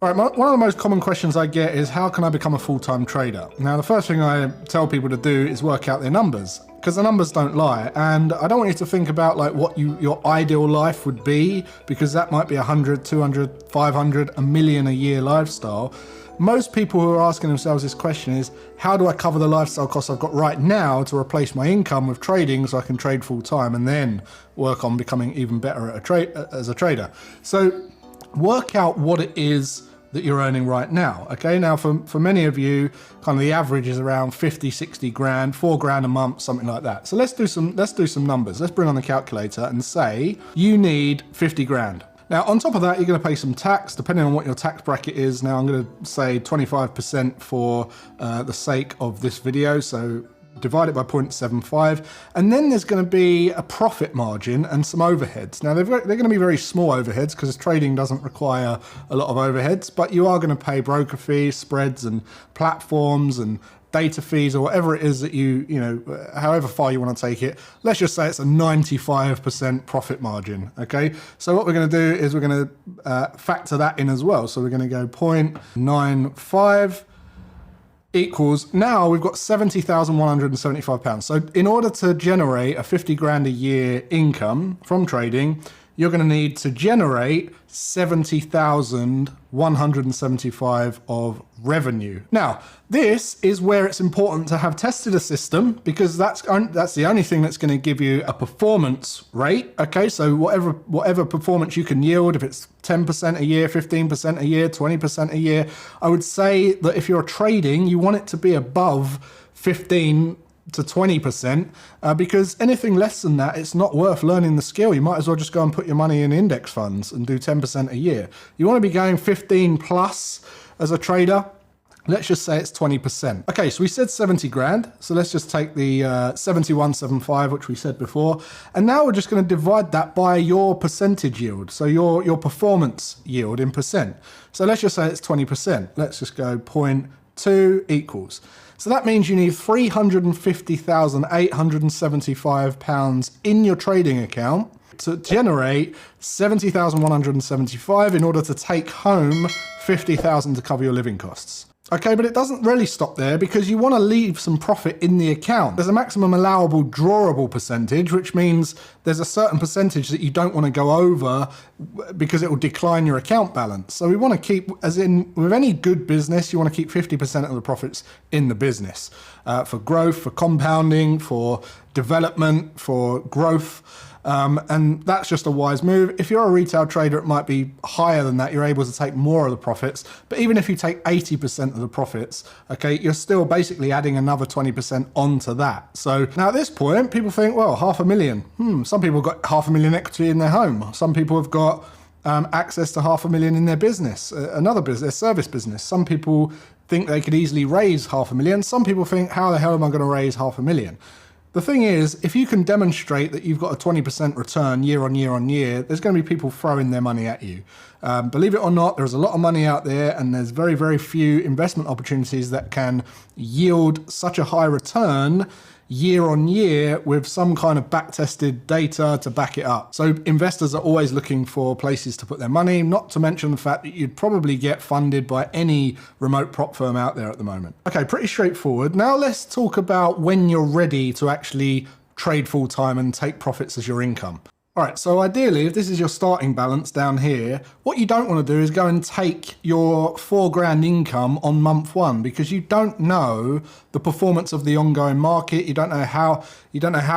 All right, one of the most common questions I get is how can I become a full-time trader? Now, the first thing I tell people to do is work out their numbers, because the numbers don't lie. And I don't want you to think about like what your ideal life would be, because that might be 100, 200, 500, a million a year lifestyle. Most people who are asking themselves this question is, how do I cover the lifestyle costs I've got right now to replace my income with trading so I can trade full-time and then work on becoming even better as a trader? So work out what it is that you're earning right now. Okay, now for many of you, kind of the average is around 50, 60 grand, 4 grand a month, something like that. So let's do some numbers. Let's bring on the calculator and say you need 50 grand. Now, on top of that, you're going to pay some tax, depending on what your tax bracket is. Now, I'm going to say 25% for the sake of this video. So divide it by 0.75, and then there's going to be a profit margin and some overheads. Now they're going to be very small overheads because trading doesn't require a lot of overheads, but you are going to pay broker fees, spreads and platforms and data fees or whatever it is that you know, however far you want to take it. Let's just say it's a 95% profit margin. Okay, so what we're going to do is we're going to factor that in as well. So we're going to go 0.95 equals, now we've got £70,175. So in order to generate a 50 grand a year income from trading, you're going to need to generate 70,175 of revenue. Now, this is where it's important to have tested a system, because that's the only thing that's going to give you a performance rate. Okay, so whatever performance you can yield, if it's 10% a year, 15% a year, 20% a year, I would say that if you're trading, you want it to be above 15 to 20%, because anything less than that, it's not worth learning the skill. You might as well just go and put your money in index funds and do 10% a year. You want to be going 15 plus as a trader. Let's just say it's 20%. Okay, so we said 70 grand. So let's just take the 7175, which we said before. And now we're just going to divide that by your percentage yield. So your performance yield in percent. So let's just say it's 20%. Let's just go 0.2 equals. So that means you need £350,875 in your trading account to generate 70,175 in order to take home 50,000 to cover your living costs. Okay, but it doesn't really stop there, because you want to leave some profit in the account. There's a maximum allowable drawable percentage, which means there's a certain percentage that you don't want to go over because it will decline your account balance. So we want to keep, as in with any good business, you want to keep 50% of the profits in the business for growth, for compounding, for development, for growth. And that's just a wise move. If you're a retail trader, it might be higher than that. You're able to take more of the profits. But even if you take 80% of the profits, okay, you're still basically adding another 20% onto that. So now at this point, people think, well, $500,000. Some people have got $500,000 equity in their home. Some people have got access to $500,000 in their business, another business, their service business. Some people think they could easily raise $500,000. Some people think, how the hell am I going to raise $500,000? The thing is, if you can demonstrate that you've got a 20% return year on year on year, there's going to be people throwing their money at you. Believe it or not, there's a lot of money out there, and there's very, very few investment opportunities that can yield such a high return year on year with some kind of back-tested data to back it up. So investors are always looking for places to put their money, not to mention the fact that you'd probably get funded by any remote prop firm out there at the moment. Okay, pretty straightforward. Now let's talk about when you're ready to actually trade full-time and take profits as your income. All right, so ideally, if this is your starting balance down here, what you don't want to do is go and take your 4 grand income on month one, because you don't know the performance of the ongoing market. You don't know how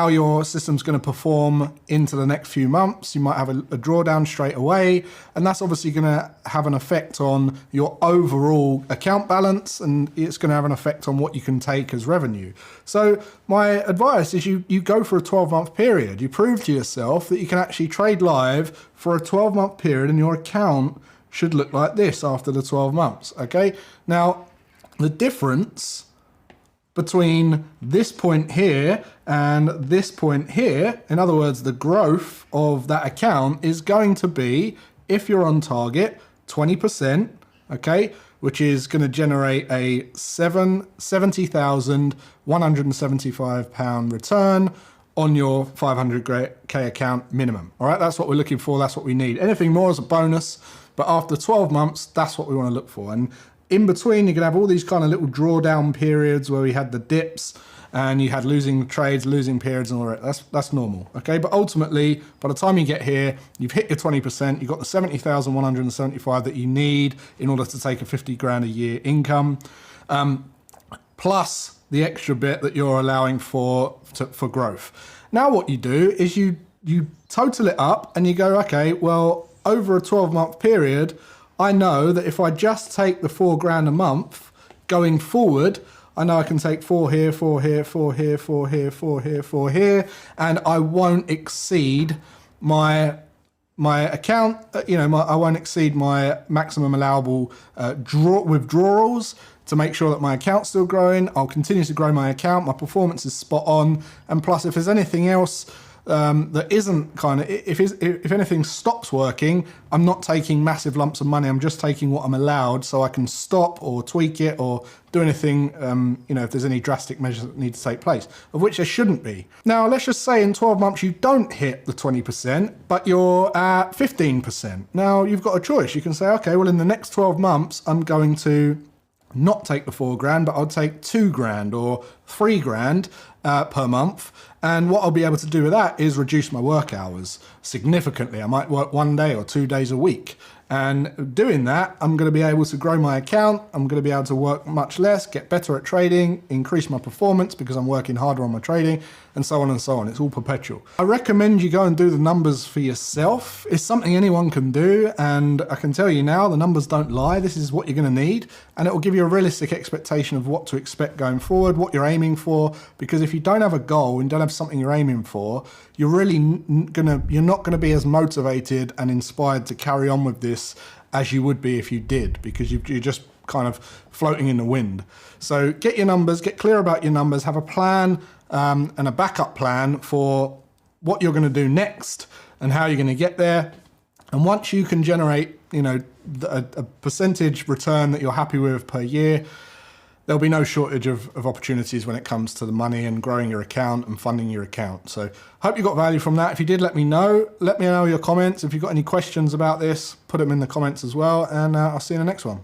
your system's going to perform into the next few months. You might have a drawdown straight away, and that's obviously going to have an effect on your overall account balance, and it's going to have an effect on what you can take as revenue. So my advice is you go for a 12-month period. You prove to yourself that you can actually trade live for a 12-month period, and your account should look like this after the 12 months. Okay, now the difference between this point here and this point here, in other words, the growth of that account is going to be, if you're on target, 20%, okay, which is going to generate a £70,175 return on your 500k account minimum. All right, that's what we're looking for. That's what we need. Anything more is a bonus. But after 12 months, that's what we want to look for. And in between, you can have all these kind of little drawdown periods where we had the dips and you had losing trades, losing periods and all that. That's normal, okay? But ultimately, by the time you get here, you've hit your 20%, you've got the 70,175 that you need in order to take a 50 grand a year income, plus the extra bit that you're allowing for growth. Now what you do is you total it up and you go, okay, well, over a 12-month period, I know that if I just take the 4 grand a month going forward, I know I can take 4 here, 4 here, 4 here, 4 here, 4 here, 4 here, and I won't exceed my account, I won't exceed my maximum allowable withdrawals to make sure that my account's still growing. I'll continue to grow my account, my performance is spot on, and plus if there's anything else that isn't if anything stops working, I'm not taking massive lumps of money, I'm just taking what I'm allowed so I can stop or tweak it or do anything, if there's any drastic measures that need to take place, of which there shouldn't be. Now, let's just say in 12 months you don't hit the 20%, but you're at 15%. Now, you've got a choice. You can say, okay, well, in the next 12 months, I'm going to not take the 4 grand, but I'll take 2 grand or 3 grand per month. And what I'll be able to do with that is reduce my work hours significantly. I might work 1 day or 2 days a week. And doing that, I'm going to be able to grow my account. I'm going to be able to work much less, get better at trading, increase my performance because I'm working harder on my trading, and so on and so on. It's all perpetual. I recommend you go and do the numbers for yourself. It's something anyone can do, and I can tell you now, the numbers don't lie. This is what you're going to need, and it will give you a realistic expectation of what to expect going forward, what you're aiming for, because if you don't have a goal and don't have something you're aiming for, you're not going to be as motivated and inspired to carry on with this as you would be if you did, because you're just kind of floating in the wind. So get your numbers, get clear about your numbers, have a plan and a backup plan for what you're going to do next and how you're going to get there. And once you can generate, a percentage return that you're happy with per year, there'll be no shortage of opportunities when it comes to the money and growing your account and funding your account. So hope you got value from that. If you did, let me know. Let me know your comments. If you've got any questions about this, put them in the comments as well. And I'll see you in the next one.